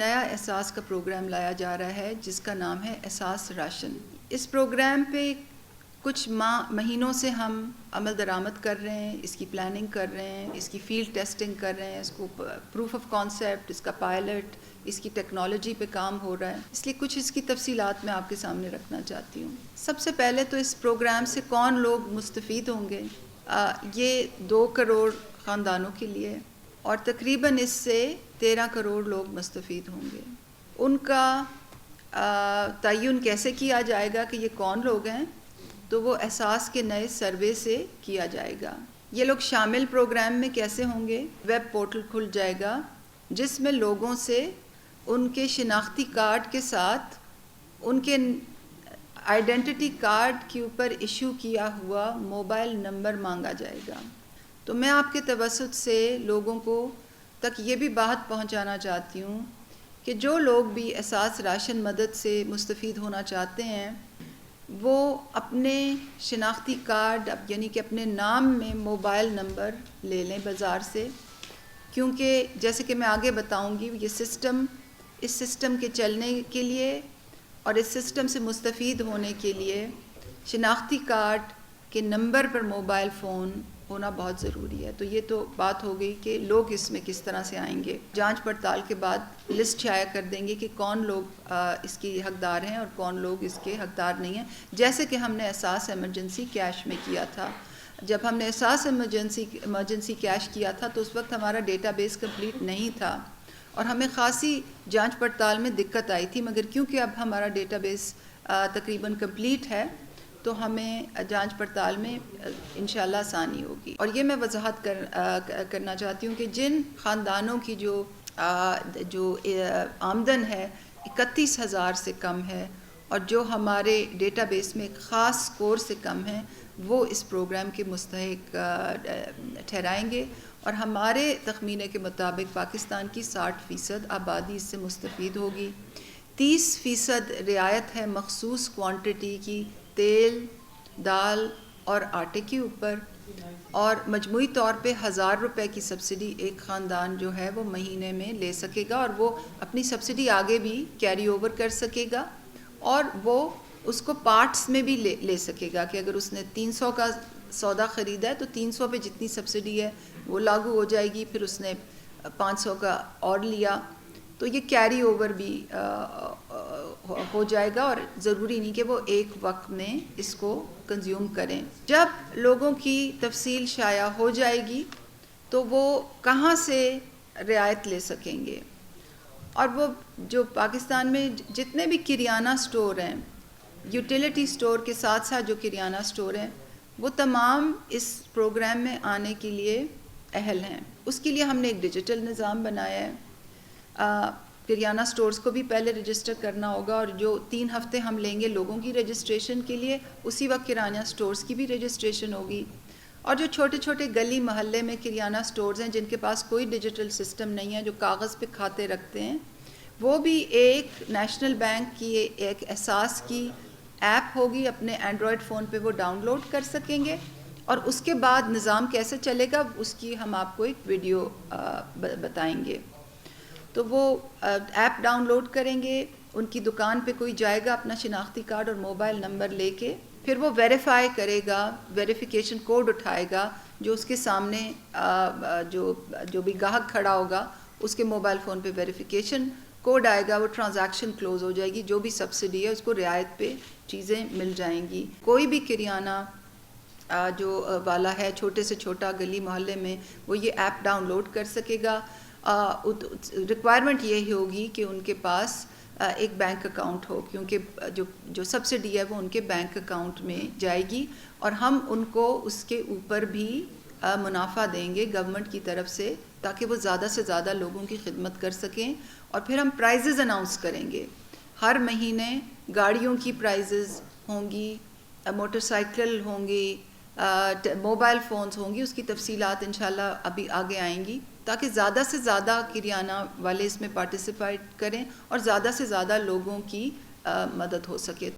نیا احساس کا پروگرام لایا جا رہا ہے جس کا نام ہے احساس راشن۔ اس پروگرام پہ کچھ مہینوں سے ہم عمل درآمد کر رہے ہیں، اس کی پلاننگ کر رہے ہیں، اس کی فیلڈ ٹیسٹنگ کر رہے ہیں، اس کو پروف آف کانسیپٹ، اس کا پائلٹ، اس کی ٹیکنالوجی پہ کام ہو رہا ہے۔ اس لیے کچھ اس کی تفصیلات میں آپ کے سامنے رکھنا چاہتی ہوں۔ سب سے پہلے تو اس پروگرام سے کون لوگ مستفید ہوں گے؟ یہ 2 کروڑ خاندانوں کے لیے، اور تقریباً اس سے 13 کروڑ لوگ مستفید ہوں گے۔ ان کا تعین کیسے کیا جائے گا کہ یہ کون لوگ ہیں؟ تو وہ احساس کے نئے سروے سے کیا جائے گا۔ یہ لوگ شامل پروگرام میں کیسے ہوں گے؟ ویب پورٹل کھل جائے گا جس میں لوگوں سے ان کے شناختی کارڈ کے ساتھ ان کے آئیڈینٹی کارڈ کے اوپر ایشو کیا ہوا موبائل نمبر مانگا جائے گا۔ تو میں آپ کے توسط سے لوگوں کو تک یہ بھی بات پہنچانا چاہتی ہوں کہ جو لوگ بھی احساس راشن مدد سے مستفید ہونا چاہتے ہیں وہ اپنے شناختی کارڈ یعنی کہ اپنے نام میں موبائل نمبر لے لیں بازار سے، کیونکہ جیسے کہ میں آگے بتاؤں گی اس سسٹم کے چلنے کے لیے اور اس سسٹم سے مستفید ہونے کے لیے شناختی کارڈ کے نمبر پر موبائل فون ہونا بہت ضروری ہے۔ تو یہ تو بات ہو گئی کہ لوگ اس میں کس طرح سے آئیں گے۔ جانچ پڑتال کے بعد لسٹ شائع کر دیں گے کہ کون لوگ اس کی حقدار ہیں اور کون لوگ اس کے حقدار نہیں ہیں، جیسے کہ ہم نے احساس ایمرجنسی کیش میں کیا تھا۔ جب ہم نے احساس ایمرجنسی کیش کیا تھا تو اس وقت ہمارا ڈیٹا بیس کمپلیٹ نہیں تھا اور ہمیں خاصی جانچ پڑتال میں دقت آئی تھی، مگر کیونکہ اب ہمارا ڈیٹا بیس تقریباً کمپلیٹ ہے تو ہمیں جانچ پڑتال میں انشاءاللہ آسانی ہوگی۔ اور یہ میں وضاحت کرنا چاہتی ہوں کہ جن خاندانوں کی جو آمدن ہے 31,000 سے کم ہے اور جو ہمارے ڈیٹا بیس میں ایک خاص سکور سے کم ہیں وہ اس پروگرام کے مستحق ٹھہرائیں گے، اور ہمارے تخمینے کے مطابق پاکستان کی 60% آبادی اس سے مستفید ہوگی۔ 30% رعایت ہے مخصوص کوانٹٹی کی تیل، دال اور آٹے کے اوپر، اور مجموعی طور پہ 1,000 روپے کی سبسڈی ایک خاندان جو ہے وہ مہینے میں لے سکے گا، اور وہ اپنی سبسڈی آگے بھی کیری اوور کر سکے گا، اور وہ اس کو پارٹس میں بھی لے سکے گا کہ اگر اس نے 300 کا سودا خریدا ہے تو 300 پہ جتنی سبسڈی ہے وہ لاگو ہو جائے گی، پھر اس نے 500 کا اور لیا تو یہ کیری اوور بھی ہو جائے گا، اور ضروری نہیں کہ وہ ایک وقت میں اس کو کنزیوم کریں۔ جب لوگوں کی تفصیل شائع ہو جائے گی تو وہ کہاں سے رعایت لے سکیں گے، اور وہ جو پاکستان میں جتنے بھی کریانہ سٹور ہیں، یوٹیلیٹی سٹور کے ساتھ ساتھ جو کریانہ سٹور ہیں وہ تمام اس پروگرام میں آنے کے لیے اہل ہیں۔ اس کے لیے ہم نے ایک ڈیجیٹل نظام بنایا ہے۔ کریانہ سٹورز کو بھی پہلے رجسٹر کرنا ہوگا، اور جو 3 ہفتے ہم لیں گے لوگوں کی رجسٹریشن کے لیے اسی وقت کریانہ سٹورز کی بھی رجسٹریشن ہوگی، اور جو چھوٹے چھوٹے گلی محلے میں کریانہ سٹورز ہیں جن کے پاس کوئی ڈیجیٹل سسٹم نہیں ہے، جو کاغذ پہ کھاتے رکھتے ہیں، وہ بھی ایک نیشنل بینک کی ایک احساس کی ایپ ہوگی، اپنے اینڈرائڈ فون پہ وہ ڈاؤن لوڈ کر سکیں گے، اور اس کے بعد نظام کیسے چلے گا اس کی ہم آپ کو ایک ویڈیو بتائیں گے۔ تو وہ ایپ ڈاؤن لوڈ کریں گے، ان کی دکان پہ کوئی جائے گا اپنا شناختی کارڈ اور موبائل نمبر لے کے، پھر وہ ویریفائی کرے گا، ویریفیکیشن کوڈ اٹھائے گا جو اس کے سامنے جو بھی گاہک کھڑا ہوگا اس کے موبائل فون پہ ویریفیکیشن کوڈ آئے گا، وہ ٹرانزیکشن کلوز ہو جائے گی، جو بھی سبسڈی ہے اس کو رعایت پہ چیزیں مل جائیں گی۔ کوئی بھی کریانہ جو والا ہے چھوٹے سے چھوٹا گلی محلے میں وہ یہ ایپ ڈاؤن لوڈ کر سکے گا۔ ریکوائرمنٹ یہی ہوگی کہ ان کے پاس ایک بینک اکاؤنٹ ہو، کیونکہ جو سبسڈی ہے وہ ان کے بینک اکاؤنٹ میں جائے گی، اور ہم ان کو اس کے اوپر بھی منافع دیں گے گورنمنٹ کی طرف سے تاکہ وہ زیادہ سے زیادہ لوگوں کی خدمت کر سکیں، اور پھر ہم پرائزز اناؤنس کریں گے۔ ہر مہینے گاڑیوں کی پرائزز ہوں گی، موٹر سائیکل ہوں گی، موبائل فونز ہوں گی، اس کی تفصیلات انشاءاللہ ابھی آگے آئیں گی تاکہ زیادہ سے زیادہ کریانہ والے اس میں پارٹیسپیٹ کریں اور زیادہ سے زیادہ لوگوں کی مدد ہو سکے۔